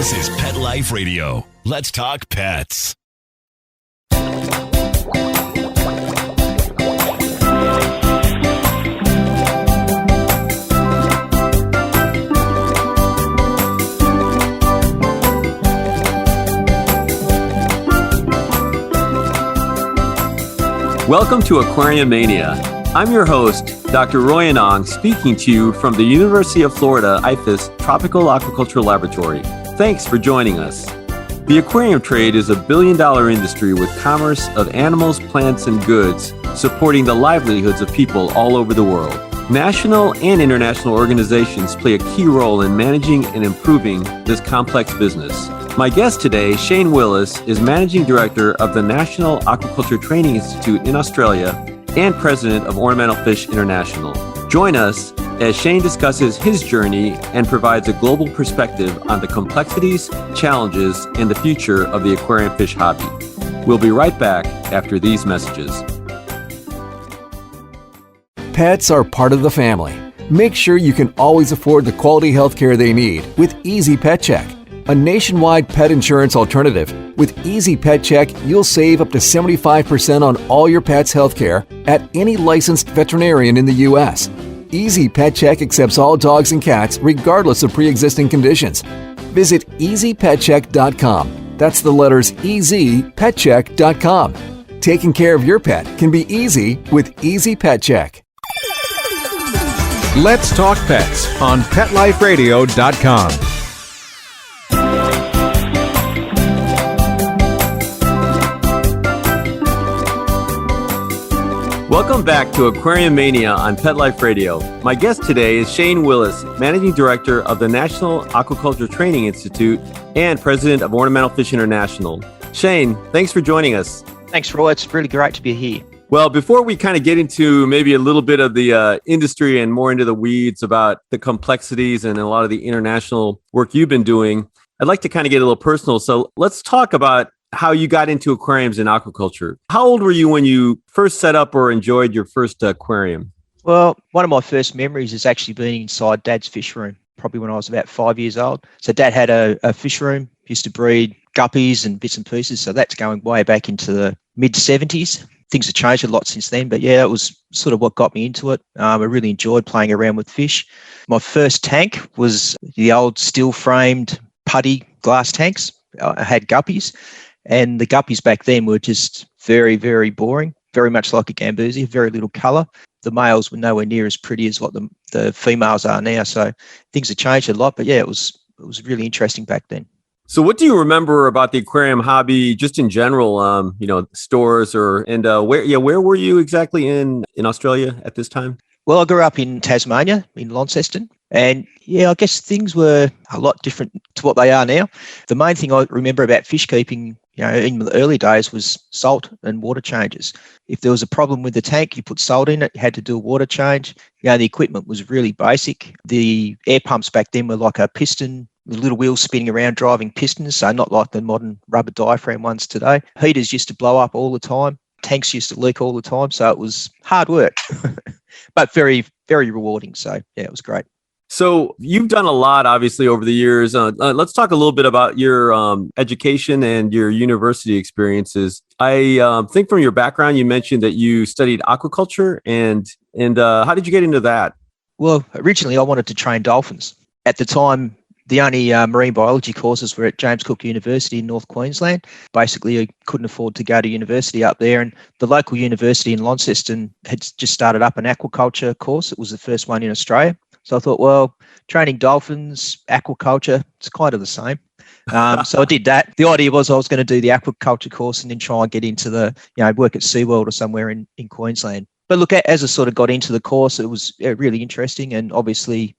This is Pet Life Radio. Let's talk pets. Welcome to Aquariumania. I'm your host, Dr. Roy Anong, speaking to you from the University of Florida IFAS Tropical Aquaculture Laboratory. Thanks for joining us. The aquarium trade is a billion-dollar industry with commerce of animals, plants, and goods supporting the livelihoods of people all over the world. National and international organizations play a key role in managing and improving this complex business. My guest today, Shane Willis, is Managing Director of the National Aquaculture Training Institute in Australia and President of Ornamental Fish International. Join us as Shane discusses his journey and provides a global perspective on the complexities, challenges, and the future of the aquarium fish hobby. We'll be right back after these messages. Pets are part of the family. Make sure you can always afford the quality health care they need with Easy Pet Check, a nationwide pet insurance alternative. With Easy Pet Check, you'll save up to 75% on all your pet's health care at any licensed veterinarian in the U.S. Easy Pet Check accepts all dogs and cats regardless of pre-existing conditions. Visit EasyPetCheck.com. That's the letters EasyPetCheck.com. Taking care of your pet can be easy with Easy Pet Check. Let's talk pets on PetLifeRadio.com. Welcome back to Aquariumania on Pet Life Radio. My guest today is Shane Willis, Managing Director of the National Aquaculture Training Institute and President of Ornamental Fish International. Shane, thanks for joining us. Thanks, Roy. It's really great to be here. Well, before we kind of get into maybe a little bit of the industry and more into the weeds about the complexities and a lot of the international work you've been doing, I'd like to kind of get a little personal. So let's talk about how you got into aquariums and aquaculture. How old were you when you first set up or enjoyed your first aquarium? Well, one of my first memories is actually being inside Dad's fish room, probably when I was about 5 years old. So Dad had a fish room, used to breed guppies and bits and pieces. So that's going way back into the mid-70s. Things have changed a lot since then, but yeah, it was sort of what got me into it. I really enjoyed playing around with fish. My first tank was the old steel-framed putty glass tanks. I had guppies. And the guppies back then were just very, very boring, very much like a gambusia, very little colour. The males were nowhere near as pretty as what the females are now. So things have changed a lot. But yeah, it was really interesting back then. So what do you remember about the aquarium hobby just in general, stores where were you exactly in Australia at this time? Well, I grew up in Tasmania, in Launceston. And yeah, I guess things were a lot different to what they are now. The main thing I remember about fish keeping, in the early days was salt and water changes. If there was a problem with the tank, you put salt in it, you had to do a water change. The equipment was really basic. The air pumps back then were like a piston, the little wheels spinning around driving pistons, so not like the modern rubber diaphragm ones today. Heaters used to blow up all the time. Tanks used to leak all the time. So it was hard work, but very, very rewarding. So yeah, it was great. So you've done a lot, obviously, over the years. Let's talk a little bit about your education and your university experiences. I think from your background, you mentioned that you studied aquaculture, and how did you get into that? Well, originally I wanted to train dolphins. At the time, the only marine biology courses were at James Cook University in North Queensland. Basically, I couldn't afford to go to university up there, and the local university in Launceston had just started up an aquaculture course. It was the first one in Australia. So I thought, well, training dolphins, aquaculture, it's kind of the same. So I did that. The idea was I was going to do the aquaculture course and then try and get into the, work at SeaWorld or somewhere in Queensland. But look, as I sort of got into the course, it was really interesting. And obviously,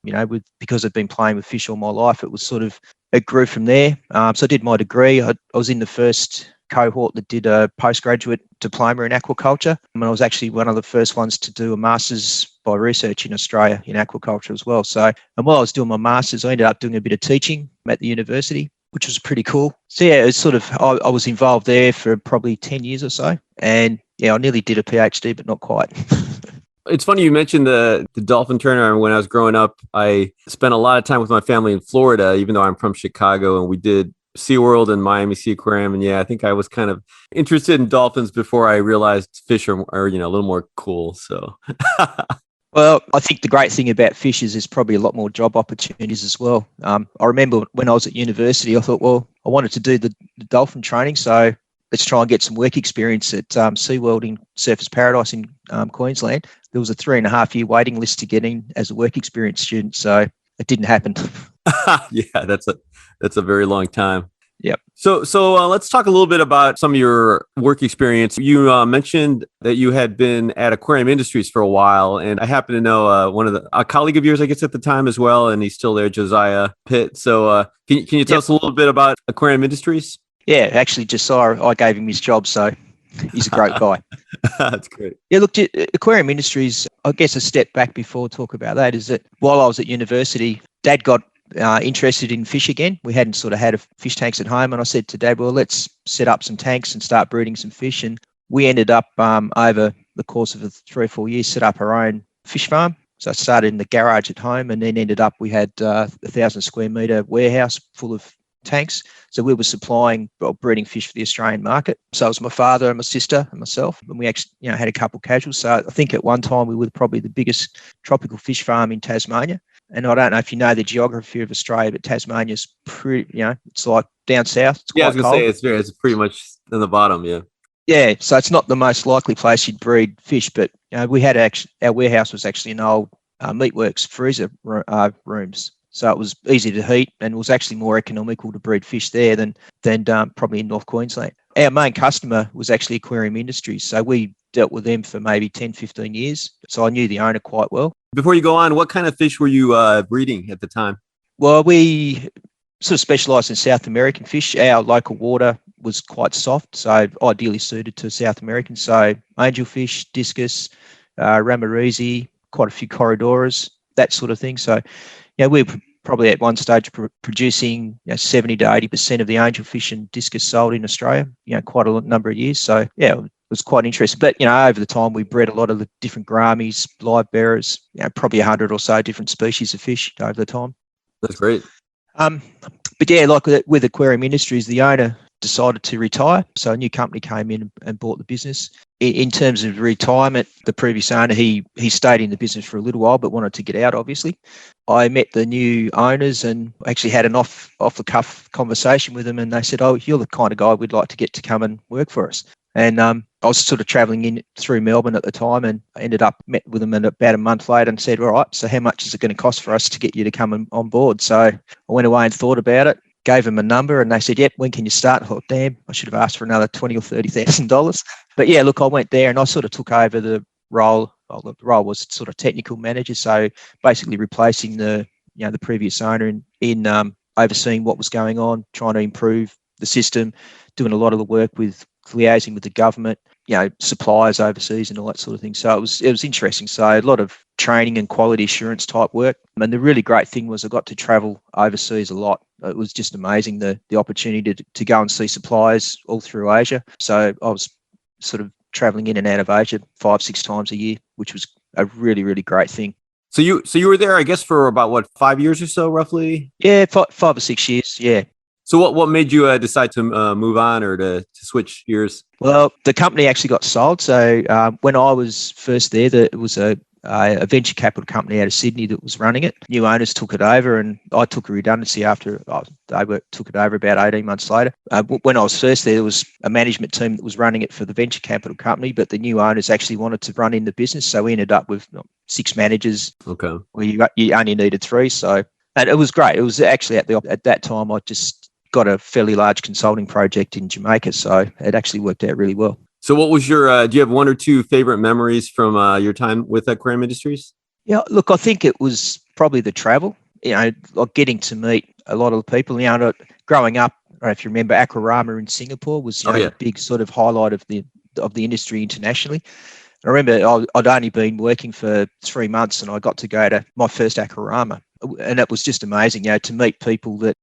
because I've been playing with fish all my life, it grew from there. So I did my degree. I was in the first cohort that did a postgraduate diploma in aquaculture. And I was actually one of the first ones to do a master's by research in Australia in aquaculture as well. So, and while I was doing my master's, I ended up doing a bit of teaching at the university, which was pretty cool. So yeah, it's I was involved there for probably 10 years or so. And yeah, I nearly did a PhD, but not quite. It's funny you mentioned the dolphin turner. When I was growing up, I spent a lot of time with my family in Florida, even though I'm from Chicago, and we did SeaWorld and Miami Sea Aquarium. And yeah, I think I was kind of interested in dolphins before I realized fish are a little more cool. So Well, I think the great thing about fish is there's probably a lot more job opportunities as well. I remember when I was at university, I thought, well, I wanted to do the dolphin training, so let's try and get some work experience at SeaWorld in Surfers Paradise in Queensland. There was a 3.5 year waiting list to get in as a work experience student, so it didn't happen. yeah, that's a very long time. Yep. So let's talk a little bit about some of your work experience. You mentioned that you had been at Aquarium Industries for a while, and I happen to know a colleague of yours, I guess, at the time as well, and he's still there, Josiah Pitt. So can you tell us a little bit about Aquarium Industries? Yeah, actually, Josiah, I gave him his job, so he's a great guy. That's great. Yeah, look, Aquarium Industries, I guess a step back before talk about that is that while I was at university, Dad got interested in fish again. We hadn't sort of had fish tanks at home, and I said to Dad, well, let's set up some tanks and start breeding some fish. And we ended up over the course of 3 or 4 years set up our own fish farm. So I started in the garage at home, and then ended up we had 1,000 square metre warehouse full of tanks. So we were supplying breeding fish for the Australian market. So it was my father and my sister and myself, and we actually had a couple casuals. So I think at one time we were probably the biggest tropical fish farm in Tasmania. And I don't know if you know the geography of Australia, but Tasmania's pretty, it's like down south. It's quite I was going cold. to say it's pretty much in the bottom, yeah. Yeah, so it's not the most likely place you'd breed fish, but we had our warehouse was actually an old meatworks freezer rooms. So it was easy to heat, and it was actually more economical to breed fish there than probably in North Queensland. Our main customer was actually Aquarium Industries. So we dealt with them for maybe 10, 15 years. So I knew the owner quite well. Before you go on, what kind of fish were you breeding at the time? Well, we sort of specialised in South American fish. Our local water was quite soft, so ideally suited to South American. So angelfish, discus, ramaruzi, quite a few corridoras, that sort of thing. So we were probably at one stage producing 70 to 80% of the angelfish and discus sold in Australia, quite a number of years. So, it was quite interesting. But, over the time, we bred a lot of the different gouramis, live bearers, probably 100 or so different species of fish over the time. That's great. But yeah, like with Aquarium Industries, the owner decided to retire. So a new company came in and bought the business. In terms of retirement, the previous owner, he stayed in the business for a little while, but wanted to get out, obviously. I met the new owners and actually had an off-the-cuff conversation with them, and they said, oh, you're the kind of guy we'd like to get to come and work for us. And I was sort of travelling in through Melbourne at the time, and I met with them about a month later and said, all right, so how much is it going to cost for us to get you to come on board? So I went away and thought about it, gave them a number, and they said, yep, when can you start? I thought, damn, I should have asked for another $20,000 or $30,000. But yeah, look, I went there and I sort of took over the role. Well, the role was sort of technical manager, so basically replacing the previous owner in overseeing what was going on, trying to improve the system, doing a lot of the work with liaising with the government, suppliers overseas and all that sort of thing. So it was interesting. So a lot of training and quality assurance type work. And the really great thing was I got to travel overseas a lot. It was just amazing, the opportunity to go and see suppliers all through Asia. So I was sort of traveling in and out of Asia 5-6 times a year, which was a really, really great thing. So you were there, I guess, for about 5 years or so, roughly? Yeah, 5 or 6 years. Yeah. So what made you decide to move on or to switch gears? Well, the company actually got sold. So when I was first there, it was a venture capital company out of Sydney that was running it. New owners took it over, and I took a redundancy after they took it over about 18 months later. When I was first there was a management team that was running it for the venture capital company, but the new owners actually wanted to run in the business. So we ended up with 6 managers. Okay. Where you only needed 3. So, and it was great. It was actually at that time, I just got a fairly large consulting project in Jamaica. So it actually worked out really well. So what was your, do you have 1 or 2 favorite memories from your time with Aquarium Industries? Yeah, look, I think it was probably the travel, like getting to meet a lot of the people. Growing up, I don't know if you remember, Aquariumania in Singapore was a big sort of highlight of the industry internationally. I remember I'd only been working for 3 months and I got to go to my first Aquariumania. And it was just amazing, to meet people that,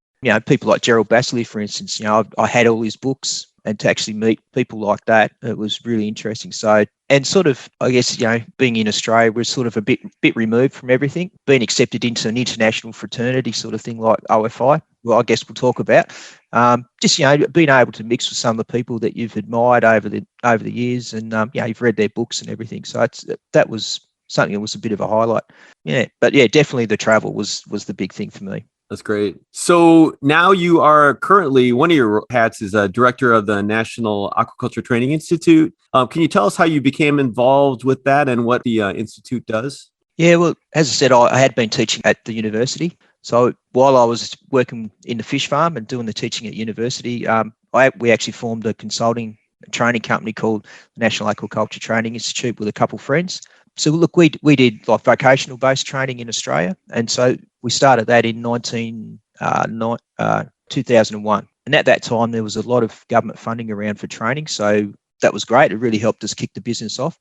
people like Gerald Bassley, for instance. I had all his books. and to actually meet people like that, it was really interesting. So, and sort of, I guess, being in Australia, we're sort of a bit removed from everything, being accepted into an international fraternity sort of thing like OFI. Well, I guess we'll talk about just being able to mix with some of the people that you've admired over the years, and you've read their books and everything. So that was something that was a bit of a highlight. Yeah, but yeah, definitely the travel was the big thing for me. That's great. So now you are currently, one of your hats is a director of the National Aquaculture Training Institute. Can you tell us how you became involved with that and what the institute does? Yeah, well, as I said, I had been teaching at the university. So while I was working in the fish farm and doing the teaching at university, we actually formed a consulting training company called the National Aquaculture Training Institute with a couple of friends. So look, we did like vocational based training in Australia, and so we started that in 2001. And at that time, there was a lot of government funding around for training, so that was great. It really helped us kick the business off.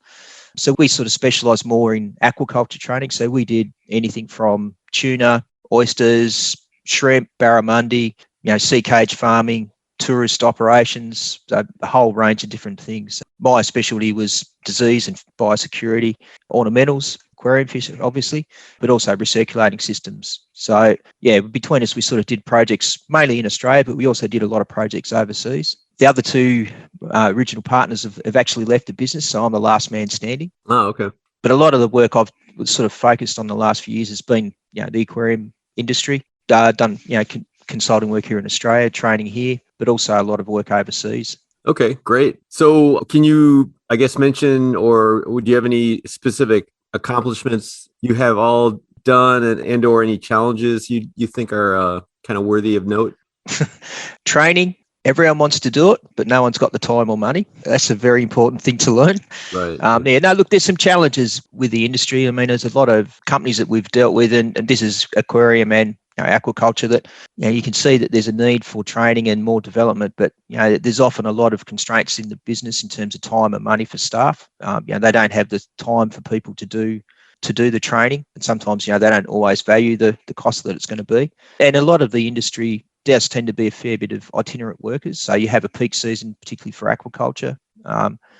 So we sort of specialised more in aquaculture training. So we did anything from tuna, oysters, shrimp, barramundi, sea cage farming, tourist operations, a whole range of different things. My specialty was disease and biosecurity, ornamentals, aquarium fish, obviously, but also recirculating systems. So, yeah, between us, we sort of did projects mainly in Australia, but we also did a lot of projects overseas. The other two original partners have actually left the business, so I'm the last man standing. Oh, okay. But a lot of the work I've sort of focused on the last few years has been, the aquarium industry, done, consulting work here in Australia, training here, but also a lot of work overseas. Okay, great. So can you, I guess, mention, or do you have any specific accomplishments you have all done and or any challenges you think are kind of worthy of note? Training. Everyone wants to do it, but no one's got the time or money. That's a very important thing to learn. Right. Look, there's some challenges with the industry. I mean, there's a lot of companies that we've dealt with, and this is Aquarium and aquaculture, that you can see that there's a need for training and more development, but there's often a lot of constraints in the business in terms of time and money for staff. They don't have the time for people to do the training, and sometimes they don't always value the cost that it's going to be. And a lot of the industry does tend to be a fair bit of itinerant workers. So you have a peak season, particularly for aquaculture.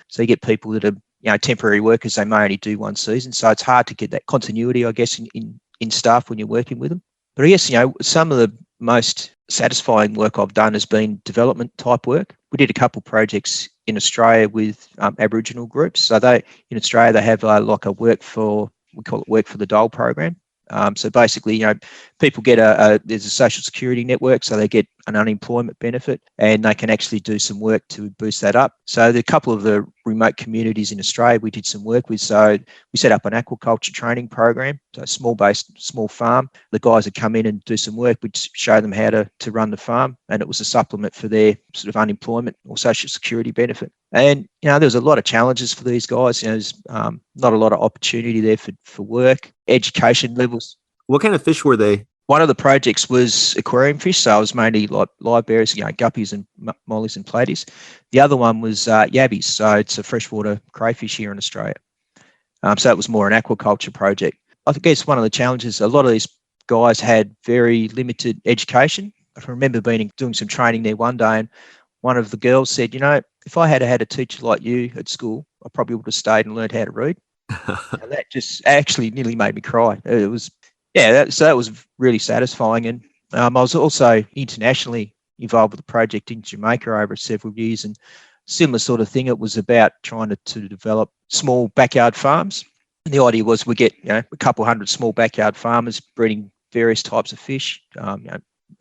So you get people that are temporary workers. They may only do one season, so it's hard to get that continuity, I guess, in staff when you're working with them. But I guess, some of the most satisfying work I've done has been development type work. We did a couple projects in Australia with Aboriginal groups. So in Australia, they have we call it Work for the Dole program. So basically, people get there's a social security network, so they get an unemployment benefit, and they can actually do some work to boost that up. So a couple of the remote communities in Australia we did some work with. So we set up an aquaculture training program, so a small farm. The guys would come in and do some work. We'd show them how to run the farm, and it was a supplement for their sort of unemployment or social security benefit. And, there's a lot of challenges for these guys. There's not a lot of opportunity there for work, education levels. What kind of fish were they? One of the projects was aquarium fish, so it was mainly like live bearers, guppies and mollies and platies. The other one was yabbies, so it's a freshwater crayfish here in Australia. So it was more an aquaculture project. I guess one of the challenges, a lot of these guys had very limited education. I remember doing some training there one day, and one of the girls said, if I had had a teacher like you at school, I probably would have stayed and learned how to read. And that just actually nearly made me cry. It was, so that was really satisfying. And I was also internationally involved with the project in Jamaica over several years, and similar sort of thing. It was about trying to develop small backyard farms. And the idea was we get a couple hundred small backyard farmers breeding various types of fish.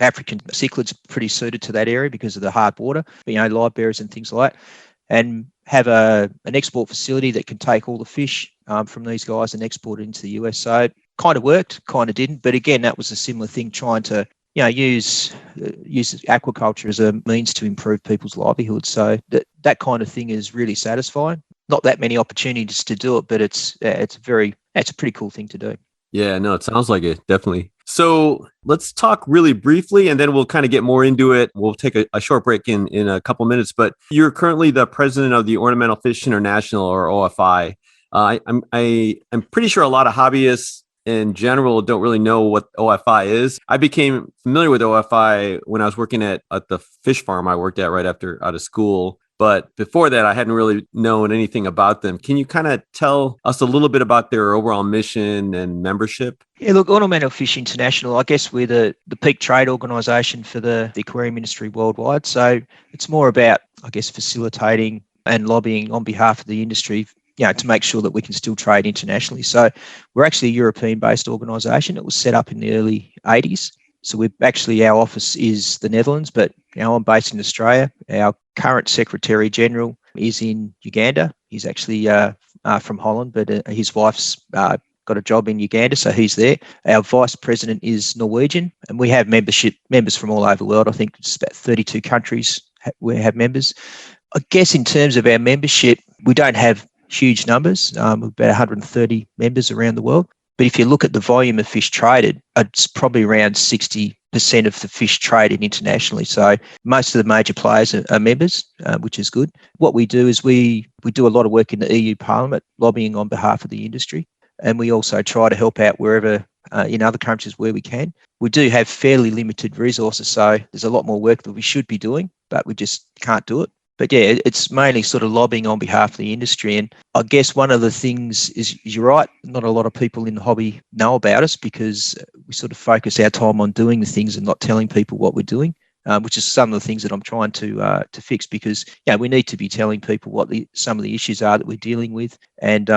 African cichlids are pretty suited to that area because of the hard water, but, live bearers and things like that, and have an export facility that can take all the fish from these guys and export it into the US. So it kind of worked, kind of didn't. But again, that was a similar thing, trying to use aquaculture as a means to improve people's livelihoods. So that kind of thing is really satisfying. Not that many opportunities to do it, but it's a pretty cool thing to do. Yeah, no, it sounds like it, definitely. So let's talk really briefly, and then we'll kind of get more into it. We'll take a short break in a couple minutes, but you're currently the president of the Ornamental Fish International, or OFI. I'm pretty sure a lot of hobbyists in general don't really know what OFI is. I became familiar with OFI when I was working at the fish farm I worked at right after out of school. But before that, I hadn't really known anything about them. Can you kind of tell us a little bit about their overall mission and membership? Yeah, look, Ornamental Fish International, I guess we're the peak trade organisation for the aquarium industry worldwide. So it's more about, I guess, facilitating and lobbying on behalf of the industry, to make sure that we can still trade internationally. So we're actually a European-based organisation. It was set up in the early 80s. So our office is the Netherlands, but I'm based in Australia. Our current Secretary General is in Uganda. He's actually from Holland, but his wife's got a job in Uganda, so he's there. Our Vice President is Norwegian, and we have members from all over the world. I think it's about 32 countries we have members. I guess in terms of our membership, we don't have huge numbers, about 130 members around the world. But if you look at the volume of fish traded, it's probably around 60% of the fish traded internationally. So most of the major players are members, which is good. What we do is we do a lot of work in the EU Parliament, lobbying on behalf of the industry. And we also try to help out wherever in other countries where we can. We do have fairly limited resources, so there's a lot more work that we should be doing, but we just can't do it. But yeah, it's mainly sort of lobbying on behalf of the industry. And I guess one of the things is you're right, not a lot of people in the hobby know about us because we sort of focus our time on doing the things and not telling people what we're doing, which is some of the things that I'm trying to fix because, we need to be telling people what some of the issues are that we're dealing with. And,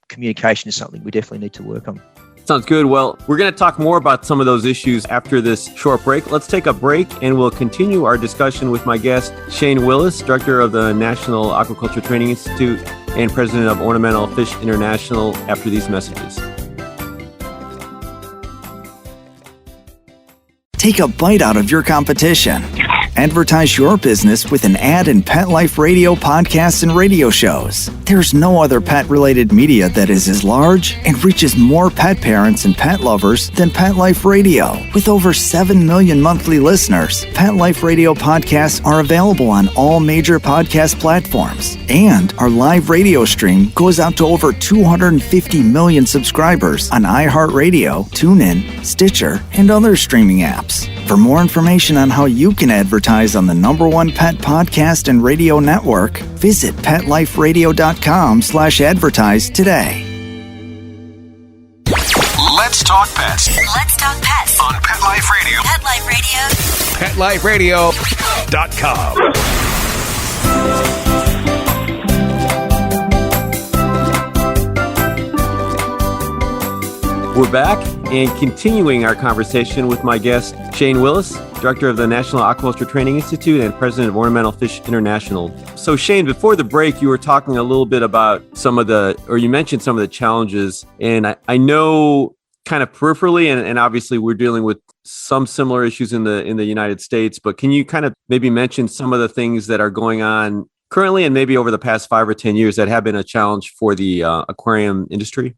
communication is something we definitely need to work on. Sounds good. Well, we're going to talk more about some of those issues after this short break. Let's take a break and we'll continue our discussion with my guest, Shane Willis, Director of the National Aquaculture Training Institute and President of Ornamental Fish International after these messages. Take a bite out of your competition. Advertise your business with an ad in Pet Life Radio podcasts and radio shows. There's no other pet-related media that is as large and reaches more pet parents and pet lovers than Pet Life Radio. With over 7 million monthly listeners, Pet Life Radio podcasts are available on all major podcast platforms. And our live radio stream goes out to over 250 million subscribers on iHeartRadio, TuneIn, Stitcher, and other streaming apps. For more information on how you can advertise on the #1 pet podcast and radio network, visit PetLifeRadio.com/advertise today. Let's talk pets. Let's talk pets On Pet Life Radio. Pet Life Radio. PetLifeRadio.com. We're back and continuing our conversation with my guest, Shane Willis, Director of the National Aquaculture Training Institute and President of Ornamental Fish International. So Shane, before the break, you were talking a little bit about you mentioned some of the challenges, and I know kind of peripherally, and obviously we're dealing with some similar issues in the United States, but can you kind of maybe mention some of the things that are going on currently and maybe over the past 5 or 10 years that have been a challenge for the aquarium industry?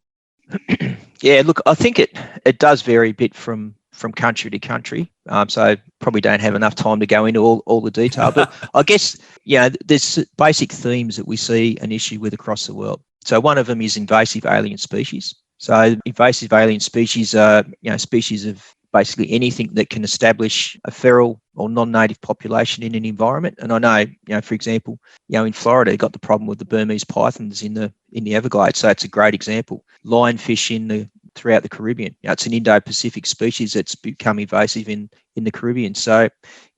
Yeah, look, I think it does vary a bit from country to country. So I probably don't have enough time to go into all the detail. But I guess, there's basic themes that we see an issue with across the world. So one of them is invasive alien species. So invasive alien species are, species of basically anything that can establish a feral or non-native population in an environment. And I know, for example, in Florida, they got the problem with the Burmese pythons in the Everglades. So it's a great example. Lionfish throughout the Caribbean. It's an Indo-Pacific species that's become invasive in the Caribbean. So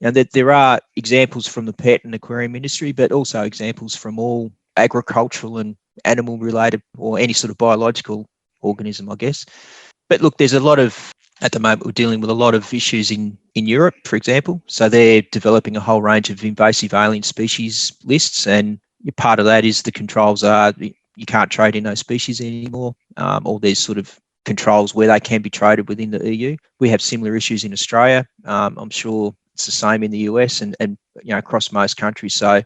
that there are examples from the pet and aquarium industry, but also examples from all agricultural and animal-related or any sort of biological organism, I guess. But look, at the moment, we're dealing with a lot of issues in Europe, for example. So they're developing a whole range of invasive alien species lists, and part of that is the controls are you can't trade in those species anymore, or there's sort of controls where they can be traded within the EU. We have similar issues in Australia. I'm sure it's the same in the US and across most countries. So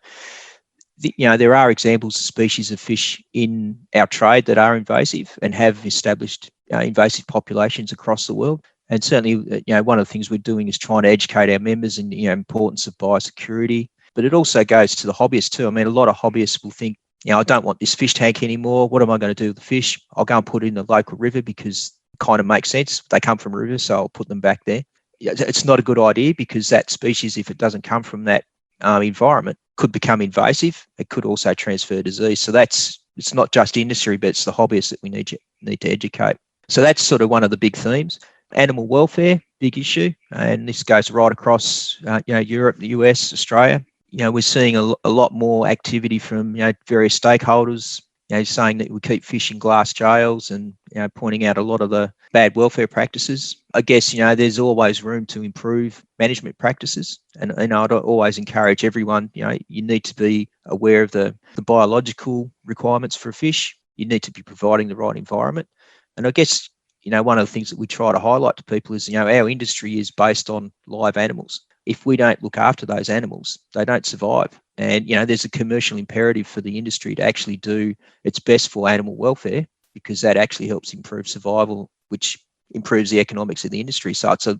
there are examples of species of fish in our trade that are invasive and have established invasive populations across the world. And certainly, one of the things we're doing is trying to educate our members in the importance of biosecurity. But it also goes to the hobbyists too. I mean, a lot of hobbyists will think, I don't want this fish tank anymore. What am I going to do with the fish? I'll go and put it in the local river because kind of makes sense. They come from rivers, so I'll put them back there. It's not a good idea because that species, if it doesn't come from that environment, could become invasive. It could also transfer disease. So it's not just industry, but it's the hobbyists that we need to educate. So that's sort of one of the big themes. Animal welfare, big issue, and this goes right across Europe, the US, Australia. We're seeing a lot more activity from various stakeholders, saying that we keep fish in glass jails and pointing out a lot of the bad welfare practices. I guess there's always room to improve management practices, and I'd always encourage everyone. You need to be aware of the biological requirements for a fish. You need to be providing the right environment, and I guess one of the things that we try to highlight to people is our industry is based on live animals. If we don't look after those animals, they don't survive. And, there's a commercial imperative for the industry to actually do its best for animal welfare, because that actually helps improve survival, which improves the economics of the industry. So it's a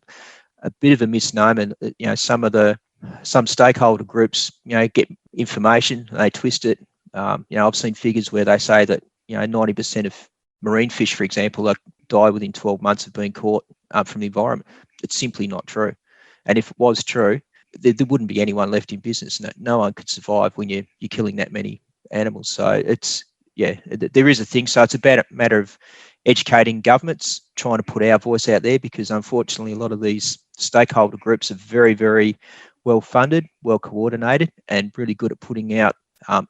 bit of a misnomer. Some stakeholder groups, get information, they twist it. I've seen figures where they say that, 90% of marine fish, for example, die within 12 months of being caught from the environment. It's simply not true. And if it was true, there wouldn't be anyone left in business. No one could survive when you're killing that many animals. So there is a thing. So it's a matter of educating governments, trying to put our voice out there, because unfortunately a lot of these stakeholder groups are very, very well funded, well coordinated, and really good at putting out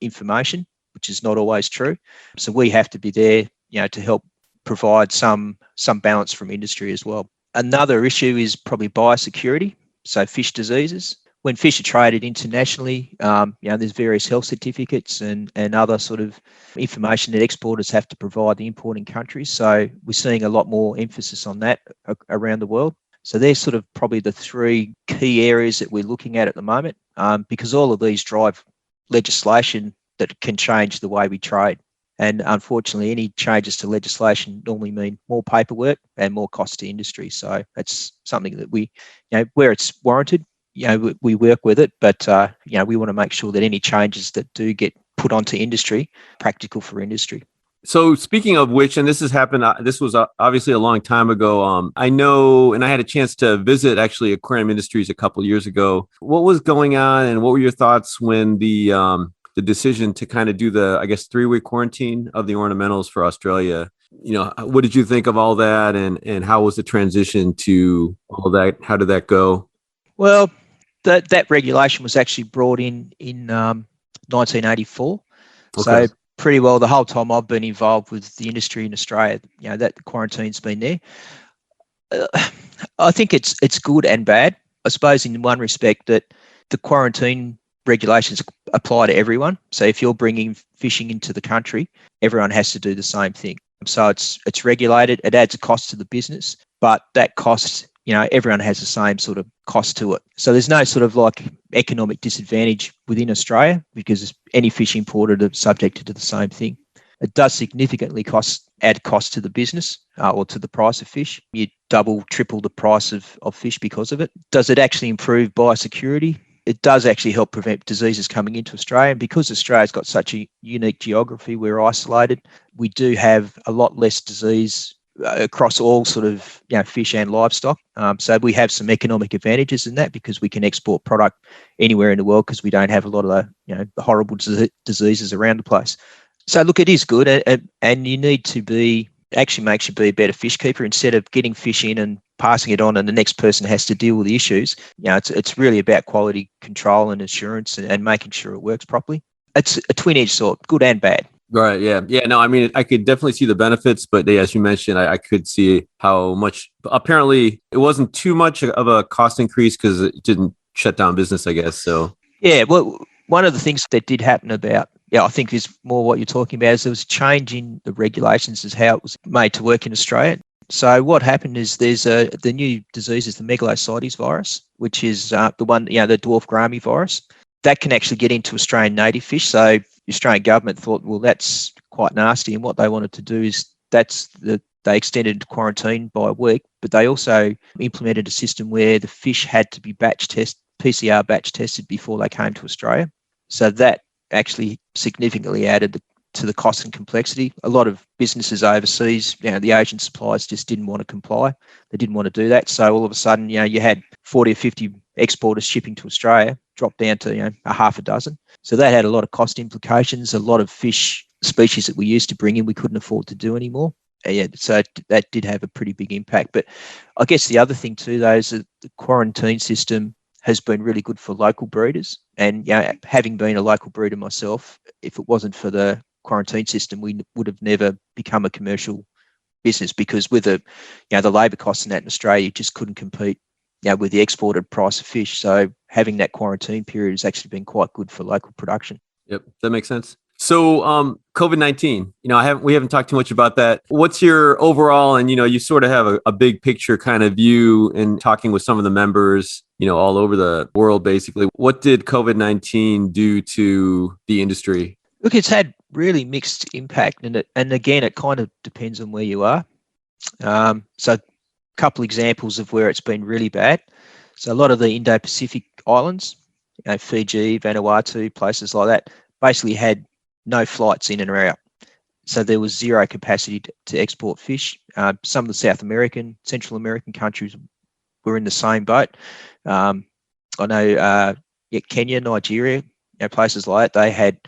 information, which is not always true. So we have to be there, to help provide some balance from industry as well. Another issue is probably biosecurity. So fish diseases. When fish are traded internationally, there's various health certificates and other sort of information that exporters have to provide the importing countries. So we're seeing a lot more emphasis on that around the world. So there's sort of probably the three key areas that we're looking at the moment, because all of these drive legislation that can change the way we trade. And unfortunately, any changes to legislation normally mean more paperwork and more cost to industry. So that's something that we, where it's warranted, we work with it. But, we want to make sure that any changes that do get put onto industry, practical for industry. So speaking of which, and this has happened, this was obviously a long time ago. I know, and I had a chance to visit actually Aquarium Industries a couple of years ago. What was going on, and what were your thoughts when the decision to kind of do the, 3-week quarantine of the ornamentals for Australia? What did you think of all that, and how was the transition to all that? How did that go? Well, that regulation was actually brought in 1984. Okay. So pretty well the whole time I've been involved with the industry in Australia, that quarantine's been there. I think it's good and bad. I suppose in one respect that the quarantine regulations apply to everyone. So if you're bringing fishing into the country, everyone has to do the same thing. So it's regulated. It adds a cost to the business, but that cost, everyone has the same sort of cost to it. So there's no sort of like economic disadvantage within Australia, because any fish imported are subjected to the same thing. It does significantly add cost to the business or to the price of fish. You double, triple the price of fish because of it. Does it actually improve biosecurity? It does actually help prevent diseases coming into Australia. And because Australia's got such a unique geography, we're isolated, we do have a lot less disease across all sort of fish and livestock. So we have some economic advantages in that, because we can export product anywhere in the world because we don't have a lot of the horrible diseases around the place. So look, it is good, and you need to actually makes you be a better fish keeper. Instead of getting fish in and passing it on and the next person has to deal with the issues, it's really about quality control and assurance and making sure it works properly. It's a twin-edged sword, good and bad. Right. Yeah. Yeah. No, I mean, I could definitely see the benefits, but as you mentioned, I could see how much, apparently it wasn't too much of a cost increase because it didn't shut down business, I guess. So, yeah, well, one of the things that did happen I think is more what you're talking about, is there was a change in the regulations as how it was made to work in Australia. So what happened is there's the new disease is the megalocites virus, which is the one, the dwarf gourami virus. That can actually get into Australian native fish. So the Australian government thought, well, that's quite nasty. And what they wanted to do is they extended quarantine by a week, but they also implemented a system where the fish had to be PCR batch tested before they came to Australia. So that actually significantly added to the cost and complexity. A lot of businesses overseas, the Asian suppliers just didn't want to comply. They didn't want to do that. So all of a sudden, you had 40 or 50 exporters shipping to Australia, dropped down to, a half a dozen. So that had a lot of cost implications. A lot of fish species that we used to bring in, we couldn't afford to do anymore. So that did have a pretty big impact. But I guess the other thing too, though, is that the quarantine system has been really good for local breeders. And having been a local breeder myself, if it wasn't for the quarantine system, we would have never become a commercial business, because with the labour costs in that in Australia, you just couldn't compete with the exported price of fish. So having that quarantine period has actually been quite good for local production. Yep, that makes sense. So COVID-19, we haven't talked too much about that. What's your overall, and you sort of have a big picture kind of view in talking with some of the members, all over the world, basically. What did COVID-19 do to the industry? Look, it's had really mixed impact, and again, it kind of depends on where you are. So a couple examples of where it's been really bad. So a lot of the Indo-Pacific islands, Fiji, Vanuatu, places like that, basically had no flights in and out. So there was zero capacity to export fish. Some of the South American, Central American countries were in the same boat. I know Kenya, Nigeria, places like that, they had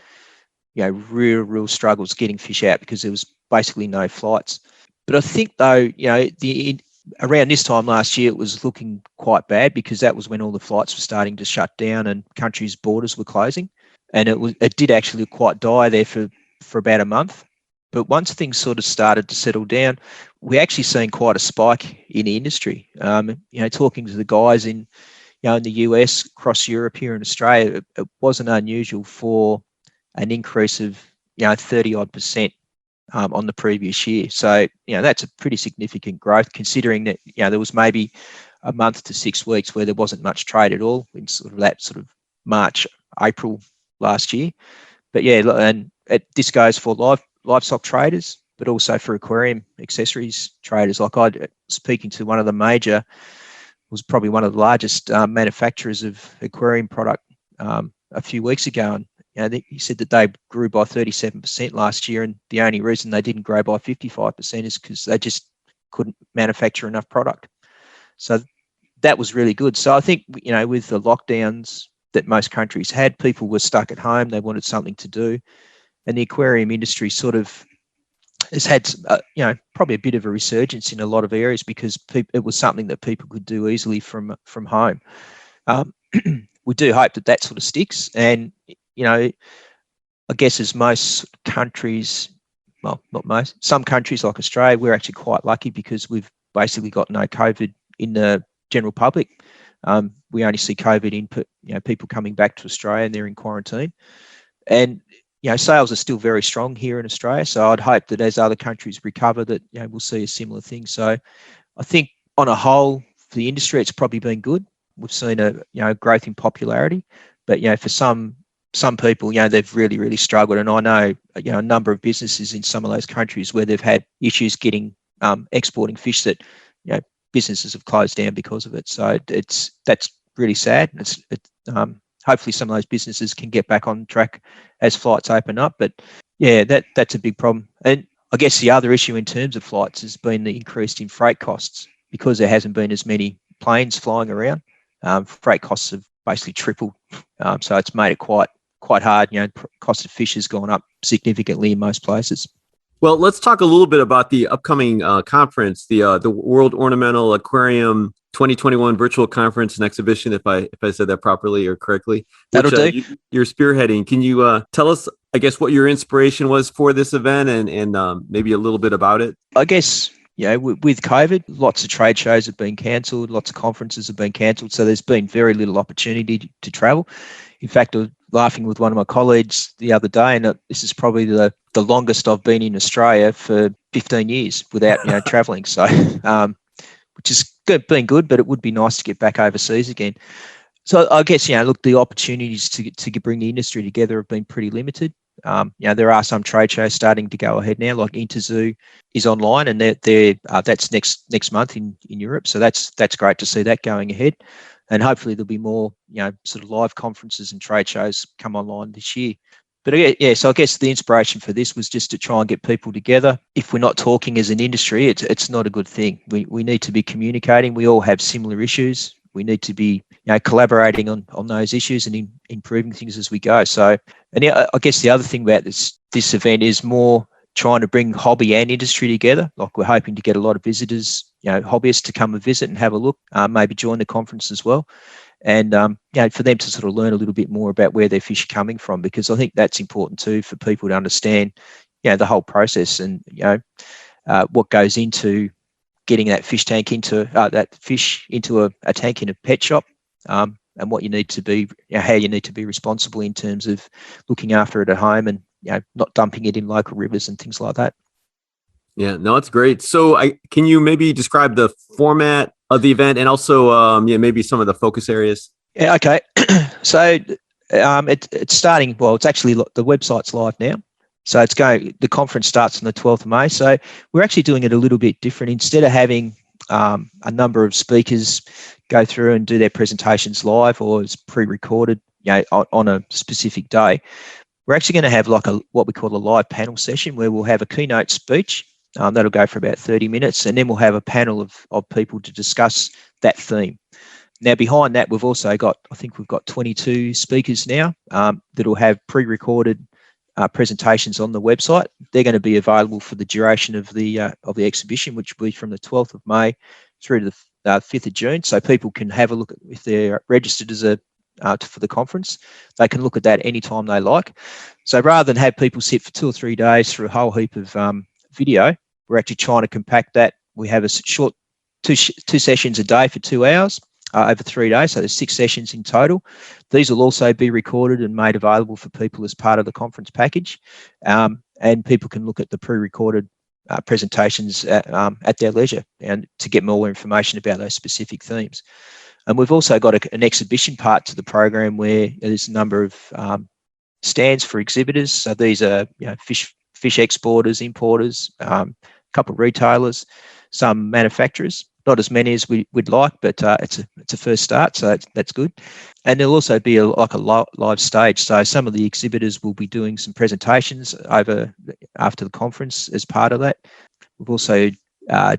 real struggles getting fish out because there was basically no flights. But I think though, around this time last year, it was looking quite bad, because that was when all the flights were starting to shut down and countries' borders were closing. And it did actually look quite dire there for about a month. But once things sort of started to settle down, we actually seen quite a spike in the industry. Talking to the guys in the US, across Europe, here in Australia, it wasn't unusual for an increase of 30-odd% on the previous year. So that's a pretty significant growth, considering that there was maybe a month to 6 weeks where there wasn't much trade at all in that March, April last year. But this goes for livestock traders, but also for aquarium accessories traders. Like I speaking to one of the major, was probably one of the largest manufacturers of aquarium product a few weeks ago, and he said that they grew by 37% last year, and the only reason they didn't grow by 55% is because they just couldn't manufacture enough product. So that was really good. So I think with the lockdowns that most countries had, people were stuck at home. They wanted something to do, and the aquarium industry sort of has had probably a bit of a resurgence in a lot of areas, because it was something that people could do easily from home. We do hope that sort of sticks, and I guess as most countries, well, not most, some countries like Australia, we're actually quite lucky because we've basically got no COVID in the general public. We only see COVID in people coming back to Australia and they're in quarantine. And sales are still very strong here in Australia. So I'd hope that as other countries recover, that we'll see a similar thing. So I think on a whole, for the industry, it's probably been good. We've seen a growth in popularity, but for some people, they've really, really struggled. And I know, a number of businesses in some of those countries where they've had issues getting exporting fish that, businesses have closed down because of it. So that's really sad. Hopefully some of those businesses can get back on track as flights open up. But that's a big problem. And I guess the other issue in terms of flights has been the increase in freight costs, because there hasn't been as many planes flying around. Freight costs have basically tripled. So it's made it quite hard. Cost of fish has gone up significantly in most places. Well, let's talk a little bit about the upcoming conference, the World Ornamental Aquarium 2021 virtual conference and exhibition, if I said that properly or correctly. That'll do. You're spearheading. Can you tell us, I guess, what your inspiration was for this event and maybe a little bit about it? I guess, with COVID, lots of trade shows have been cancelled, lots of conferences have been cancelled, so there's been very little opportunity to travel. In fact, I was laughing with one of my colleagues the other day, and this is probably the longest I've been in Australia for 15 years without travelling. So, which has been good, but it would be nice to get back overseas again. So I guess, the opportunities to bring the industry together have been pretty limited. There are some trade shows starting to go ahead now, like Interzoo is online, and that's next month in Europe. So that's great to see that going ahead. And hopefully there'll be more, sort of live conferences and trade shows come online this year. But yeah, so I guess the inspiration for this was just to try and get people together. If we're not talking as an industry, it's not a good thing. We need to be communicating. We all have similar issues. We need to be collaborating on those issues and improving things as we go. So, and yeah, I guess the other thing about this event is more trying to bring hobby and industry together. Like, we're hoping to get a lot of visitors, hobbyists to come and visit and have a look, maybe join the conference as well. And, for them to sort of learn a little bit more about where their fish are coming from, because I think that's important too, for people to understand, the whole process and, what goes into getting that fish into a tank in a pet shop, and what you need to be, how you need to be responsible in terms of looking after it at home and, not dumping it in local rivers and things like that. Yeah, no, it's great. So can you maybe describe the format of the event and also, maybe some of the focus areas? Yeah, okay. So it's starting, well, it's actually, the website's live now. So the conference starts on the 12th of May. So we're actually doing it a little bit different. Instead of having a number of speakers go through and do their presentations live or as pre-recorded, on a specific day, we're actually going to have what we call a live panel session, where we'll have a keynote speech. That'll go for about 30 minutes, and then we'll have a panel of people to discuss that theme. Now, behind that, we've also got, I think we've got 22 speakers now that'll have pre-recorded presentations on the website. They're going to be available for the duration of the exhibition, which will be from the 12th of May through to the 5th of June. So people can have a look at, if they're registered as for the conference, they can look at that anytime they like. So rather than have people sit for 2 or 3 days through a whole heap of video, we're actually trying to compact that. We have a short two sessions a day for 2 hours over 3 days. So there's 6 sessions in total. These will also be recorded and made available for people as part of the conference package. And people can look at the pre-recorded presentations at their leisure and to get more information about those specific themes. And we've also got an exhibition part to the program where there's a number of stands for exhibitors. So these are fish exporters, importers, a couple of retailers, some manufacturers. Not as many as we'd like, but it's a first start, so that's good. And there'll also be a live stage. So some of the exhibitors will be doing some presentations after the conference as part of that. We've also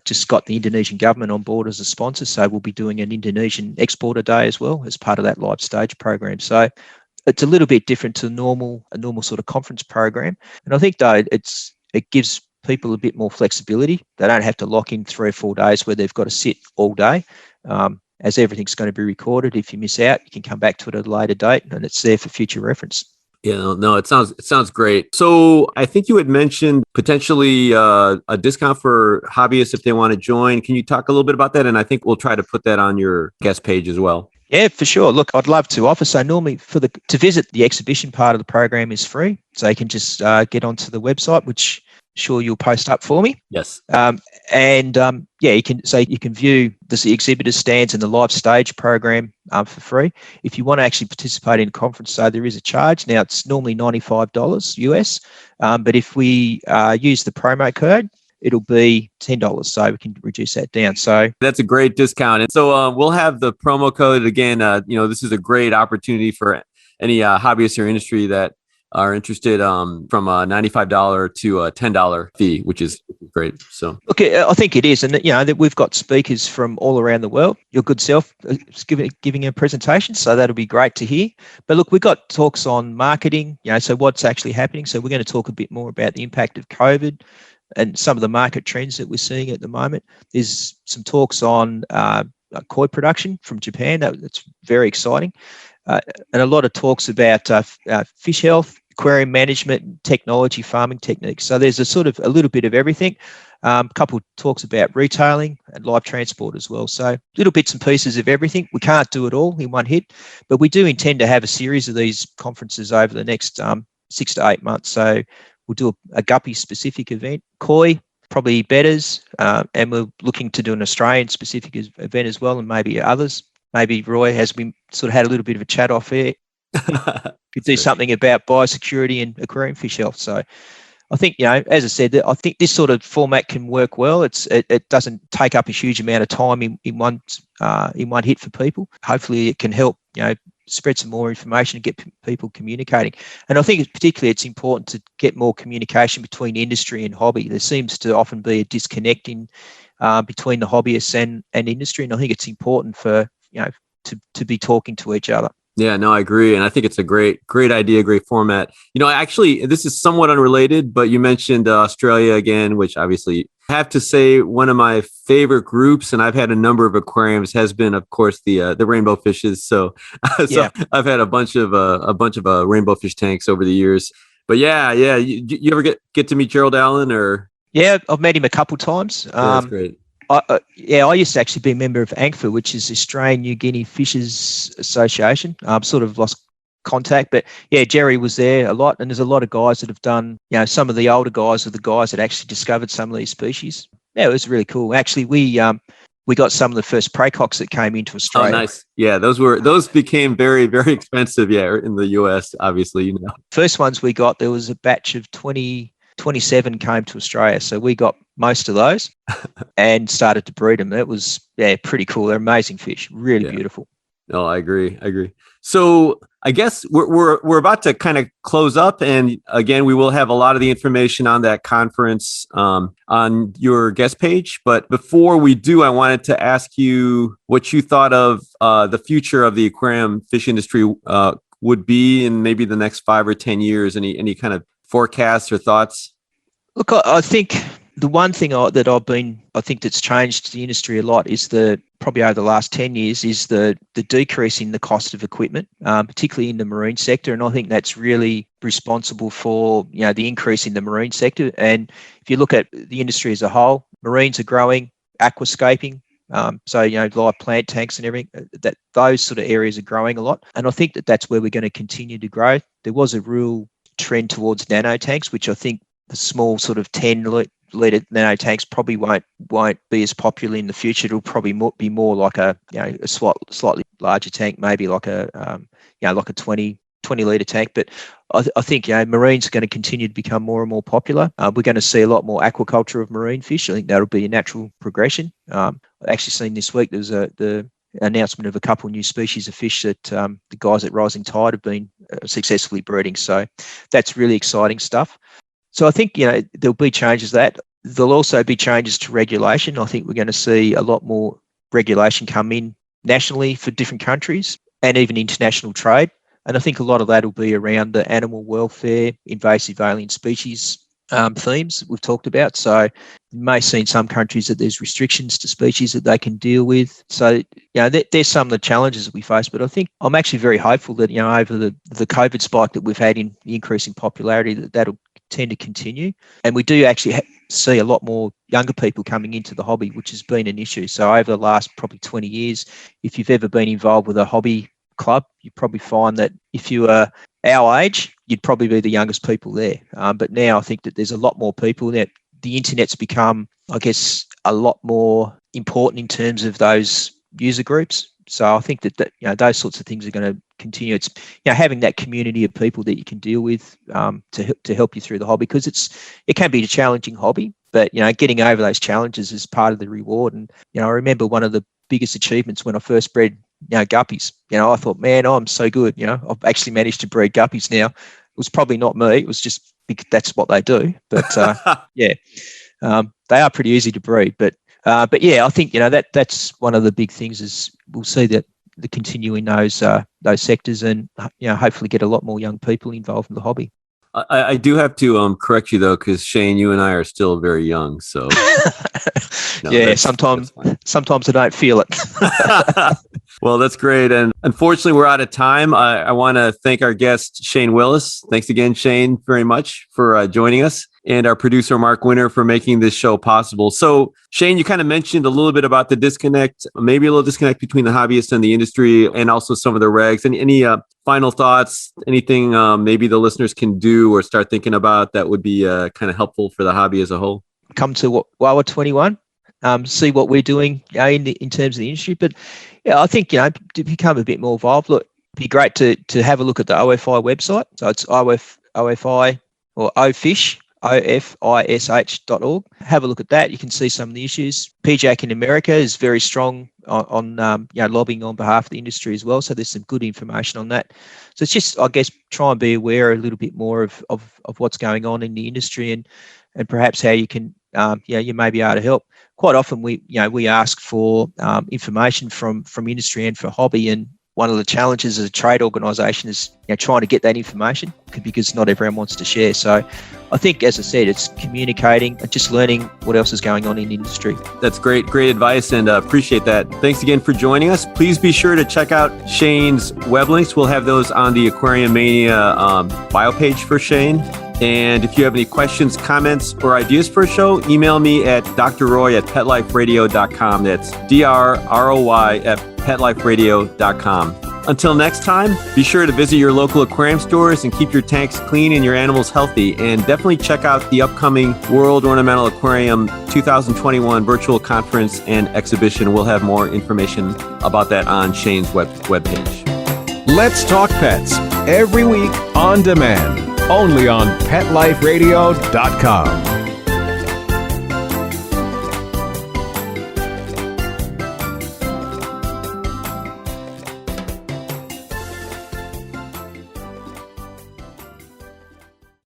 just got the Indonesian government on board as a sponsor, so we'll be doing an Indonesian Exporter Day as well as part of that live stage program. So it's a little bit different to a normal sort of conference program. And I think, though, it gives people a bit more flexibility. They don't have to lock in 3 or 4 days where they've got to sit all day, as everything's going to be recorded. If you miss out, you can come back to it at a later date, and it's there for future reference. Yeah, no, it sounds great. So I think you had mentioned potentially a discount for hobbyists if they want to join. Can you talk a little bit about that? And I think we'll try to put that on your guest page as well. Yeah, for sure. Look, I'd love to offer. So normally to visit the exhibition part of the program is free. So you can just get onto the website, which sure you'll post up for me. Yes. You can view the exhibitor stands and the live stage program for free. If you want to actually participate in a conference, so there is a charge. Now it's normally $95 US, but if we use the promo code, it'll be $10, so we can reduce that down. So that's a great discount. And so we'll have the promo code again. This is a great opportunity for any hobbyists or industry that are interested, from a $95 to a $10 fee, which is great. So, okay, I think it is, and that we've got speakers from all around the world. Your good self is giving a presentation, so that'll be great to hear. But look, we've got talks on marketing. So what's actually happening. So we're going to talk a bit more about the impact of COVID and some of the market trends that we're seeing at the moment. There's some talks on koi production from Japan. That's very exciting. And a lot of talks about fish health, aquarium management, technology, farming techniques. So there's a little bit of everything. A couple of talks about retailing and live transport as well. So little bits and pieces of everything. We can't do it all in one hit, but we do intend to have a series of these conferences over the next 6 to 8 months. So we'll do a guppy specific event, koi, probably betters, and we're looking to do an Australian specific event as well, and maybe others. Maybe Roy, as we sort of had a little bit of a chat off air, could do something about biosecurity and aquarium fish health. So I think, as I said, I think this sort of format can work well. It doesn't take up a huge amount of time in one hit for people. Hopefully it can help, spread some more information and get people communicating. And I think particularly it's important to get more communication between industry and hobby. There seems to often be a disconnect between the hobbyists and industry, and I think it's important for to be talking to each other. Yeah, no, I agree. And I think it's a great idea, great format. Actually, this is somewhat unrelated, but you mentioned Australia again, which obviously I have to say one of my favorite groups, and I've had a number of aquariums, has been, of course, the rainbow fishes. So I've had a bunch of rainbow fish tanks over the years. But yeah. You ever get to meet Gerald Allen or? Yeah, I've met him a couple times. That's great. I used to actually be a member of ANCFA, which is Australian New Guinea Fishers Association. Sort of lost contact, but yeah, Jerry was there a lot, and there's a lot of guys that have done, some of the older guys are the guys that actually discovered some of these species. Yeah, it was really cool. Actually, we got some of the first praycocks that came into Australia. Oh, nice. Yeah, those became very, very expensive. Yeah, in the US, obviously, First ones we got, there was a batch of 27 came to Australia. So we got most of those and started to breed them. That was, pretty cool. They're amazing fish, really beautiful. No, I agree. So I guess we're about to kind of close up. And again, we will have a lot of the information on that conference on your guest page. But before we do, I wanted to ask you what you thought of the future of the aquarium fish industry would be in maybe the next 5 or 10 years. Any kind of forecasts or thoughts? Look, I think the one thing I think that's changed the industry a lot is probably over the last 10 years is the decrease in the cost of equipment, particularly in the marine sector. And I think that's really responsible for, the increase in the marine sector. And if you look at the industry as a whole, marines are growing, aquascaping, so live plant tanks and everything, that those sort of areas are growing a lot. And I think that's where we're going to continue to grow. There was a real trend towards nano tanks, which I think the small sort of 10-litre nano tanks probably won't be as popular in the future. It'll probably be more like a slightly larger tank, maybe like a 20-litre tank. But I think marines are going to continue to become more and more popular. We're going to see a lot more aquaculture of marine fish. I think that'll be a natural progression. I've actually seen this week there's the announcement of a couple of new species of fish that the guys at Rising Tide have been successfully breeding. So that's really exciting stuff. So I think, there'll be changes to that. There'll also be changes to regulation. I think we're going to see a lot more regulation come in nationally for different countries and even international trade. And I think a lot of that will be around the animal welfare, invasive alien species themes that we've talked about. So you may see in some countries that there's restrictions to species that they can deal with. So, there's some of the challenges that we face, but I think I'm actually very hopeful that, over the COVID spike that we've had in the increase in popularity, that'll tend to continue. And we do actually see a lot more younger people coming into the hobby, which has been an issue. So over the last probably 20 years, if you've ever been involved with a hobby club, you probably find that if you are our age, you'd probably be the youngest people there. But now I think that there's a lot more people that the internet's become, I guess, a lot more important in terms of those user groups. So I think that those sorts of things are going to continue. It's having that community of people that you can deal with to help you through the hobby, because it can be a challenging hobby, but getting over those challenges is part of the reward. And I remember one of the biggest achievements when I first bred guppies. I thought, man, I'm so good. I've actually managed to breed guppies now. It was probably not me. It was just because that's what they do. But they are pretty easy to breed. But yeah, I think that's one of the big things is we'll see that the continuing those sectors and hopefully get a lot more young people involved in the hobby. I do have to correct you though, because Shane, you and I are still very young. So sometimes I don't feel it. Well, that's great. And unfortunately, we're out of time. I want to thank our guest, Shane Willis. Thanks again, Shane, very much for joining us, and our producer, Mark Winter, for making this show possible. So, Shane, you kind of mentioned a little bit about the disconnect, maybe a little disconnect between the hobbyists and the industry, and also some of the regs. Any final thoughts, anything maybe the listeners can do or start thinking about that would be kind of helpful for the hobby as a whole? Come to WAWA 21, see what we're doing in terms of the industry. But yeah, I think, to become a bit more involved, look, it'd be great to have a look at the OFI website. So it's OFI or OFISH, OFISH.org. Have a look at that. You can see some of the issues. PJAC in America is very strong on lobbying on behalf of the industry as well. So there's some good information on that. So it's just, I guess, try and be aware a little bit more of what's going on in the industry and perhaps how you can, you may be able to help. Quite often we ask for information from industry and for hobby, and one of the challenges as a trade organisation is trying to get that information because not everyone wants to share. So I think, as I said, it's communicating and just learning what else is going on in the industry. That's great advice, and appreciate that. Thanks again for joining us. Please be sure to check out Shane's web links. We'll have those on the Aquariumania bio page for Shane. And if you have any questions, comments, or ideas for a show, email me at drroy@petliferadio.com. That's DRROY@petliferadio.com. Until next time, be sure to visit your local aquarium stores and keep your tanks clean and your animals healthy. And definitely check out the upcoming World Ornamental Aquarium 2021 virtual conference and exhibition. We'll have more information about that on Shane's webpage. Let's Talk Pets, every week on demand, only on PetLifeRadio.com.